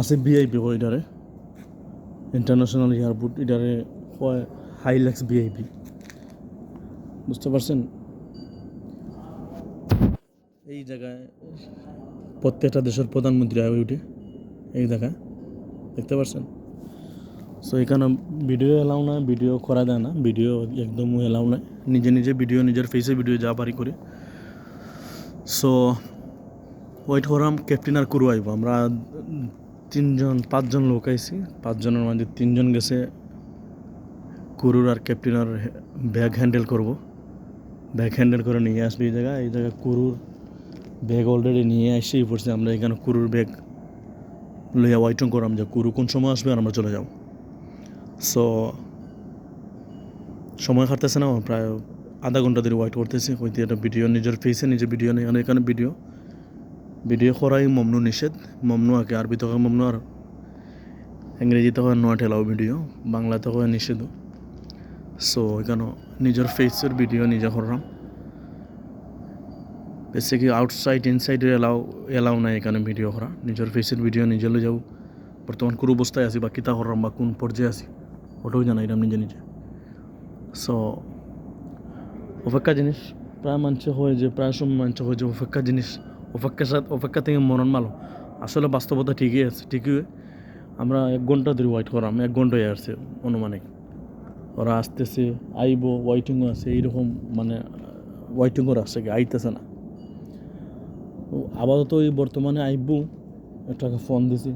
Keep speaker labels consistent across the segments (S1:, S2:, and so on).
S1: আছে ভিআইপি হয় এটারে ইন্টারন্যাশনাল এয়ারপোর্ট এটারে হয় হাইলাক্স ভিআইপি, বুঝতে পারছেন? এই জায়গায় প্রত্যেকটা দেশের প্রধানমন্ত্রী হয়ে উঠে এই জায়গায়, দেখতে পাচ্ছেন? সো এখানে ভিডিও এলাও না, ভিডিও করা যায় না, ভিডিও একদমই এলাও নাই। নিজে নিজে ভিডিও, নিজের ফেসে ভিডিও যা পারি করে। সো ওয়েট করাম ক্যাপ্টেন আর ক্রু আইব। আমরা 5জন লোক আইছি, 5জনের মধ্যে 3জন গেছে ক্রুর আর ক্যাপ্টেনের ব্যাগ হ্যান্ডেল করব, ব্যাগ হ্যান্ডেল করে নিয়ে আসবে এই জায়গায় ক্রুর ব্যাগ অলরেডি নিয়ে আসেই পড়ছে। আমরা এখানে ক্রুর ব্যাগ লইয়া ওয়েটিং করাম যে ক্রু কোন সময় আসবে আর আমরা চলে যাব। সো সময় কাটতেছে না, প্রায় আধা ঘন্টা ধরে ওয়েট করতেছি। হইতে একটা ভিডিও নিজের ফেসে নিজে ভিডিও নেই, এখানে ভিডিও করাই মমনু নিষেধ। মমনু আগে আরবিতে হয় মমনু, আর ইংরেজিতে হয় নট এলাও ভিডিও, বাংলাতে হয় নিষেধ। সো এখানে নিজের ফেসের ভিডিও নিজে করলাম। বেসিক্যালি আউটসাইড ইনসাইডের এলাও নাই এখানে ভিডিও করা। নিজের ফেসের ভিডিও নিজে লই যাও। বর্তমান কোন অবস্থায় আছি বা কিতা করলাম বা কোন পর্যায়ে আছি ওটাও জানাইলাম নিজে নিজে। সো অপেক্ষা জিনিস প্রায় মানছে হয় যে, প্রায় সময় মানছে হয় যে অপেক্ষা জিনিস, অপেক্ষা থেকে মরণ ভালো। আসলে বাস্তবতা ঠিকই আছে, ঠিকই। আমরা 1 ঘন্টা ধরে ওয়েট করাম, 1 ঘন্টা হয়ে আসছে অনুমানিক। ওরা আসতেছে, আইব, ওয়েটিংও আছে, এইরকম মানে ওয়েটিংও রাখছে, আইতেছে না। আপাতত এই বর্তমানে আইব। একটাকে ফোন দিছি,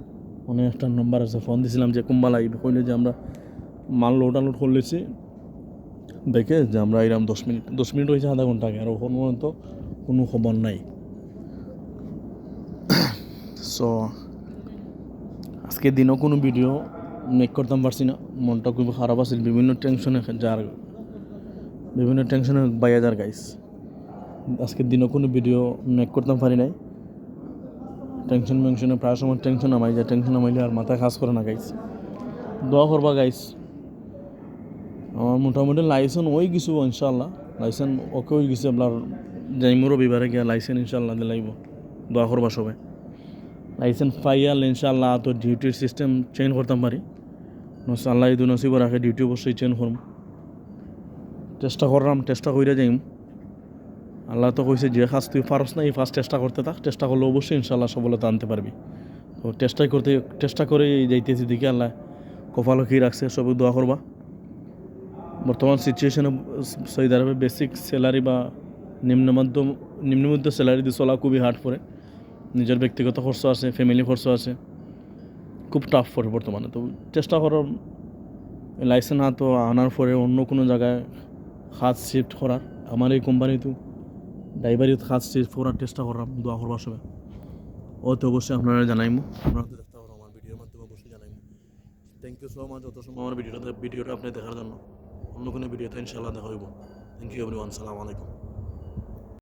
S1: অনেক একটা নম্বর আছে, ফোন দিছিলাম যে কুম্বাল আইব, কইলে যে আমরা মাল লোড আনলোড করলেছি, দেখে যে আমরা এরকম 10 মিনিট হয়েছে, আধা ঘন্টা আগে, আর ওখানে পর্যন্ত কোনো খবর নাই। সো আজকে দিনও কোনো ভিডিও মেক করতাম পারছি না, মনটা খুব খারাপ আছে, বিভিন্ন টেনশনে বাইয়া যার গাইস। আজকের দিনও কোনো ভিডিও মেক করতাম পারি নাই, টেনশনে প্রায় সময় টেনশন নামাইলে আর মাথায় কাজ করে না গাইস। দোয়া করবা গাইস। আমার মোটামুটি লাইসেন্স ওই কিছু ইনশাল্লাহ, লাইসেন্স ওকে হয়ে গেছে। আপনার যাইমু রবিবারে গিয়া লাইসেন্স ইনশাল্লাহ দিলাইব। দোয়া করবা সবাই। লাইসেন্স পাইয়াল ইনশাল্লাহ তো ডিউটির সিস্টেম চেঞ্জ করতাম পারি। আল্লাহ ইদু নসিব রাখে, ডিউটি অবশ্যই চেঞ্জ করম। চেষ্টা করলাম, চেষ্টা কইরা যাইম। আল্লাহ তো কইছে যে কাজ তুই পারস না, এই ফার্স্ট চেষ্টা করতে থাক, চেষ্টা করলে অবশ্যই ইনশাল্লাহ সফলতা আনতে পারবি। তো চেষ্টা করে যাইতেছি, দিকে আল্লাহ কপালও কি রাখছে, সবাই দোয়া করবা। বর্তমান সিচুয়েশনে সৌদি আরবে বেসিক স্যালারি বা নিম্নমধ্য স্যালারি দিয়ে চলা খুবই হার্ড পড়ে। নিজের ব্যক্তিগত খরচ আছে, ফ্যামিলি খরচ আছে, খুব টাফ পড়ে বর্তমানে। তো চেষ্টা করো লাইসেন্স তো আনার পরে অন্য কোনো জায়গায় হাত শিফট করার। আমার এই কোম্পানিতে ড্রাইভারি হাত শিফট করার চেষ্টা করলাম, দোয়া করবার সময় তো অবশ্যই আপনারা জানাইমু। আপনারা তো দেখতে পারো আমার ভিডিওর মাধ্যমে অবশ্যই জানাইমু। থ্যাংক ইউ সো মাচ অত সময় আমার ভিডিওটা আপনি দেখার জন্য। অন্য কোনো ভিডিওতে ইনশাআল্লাহ দেখা হইব। থ্যাংক ইউ এভরিওয়ান, সালামু আলাইকুম।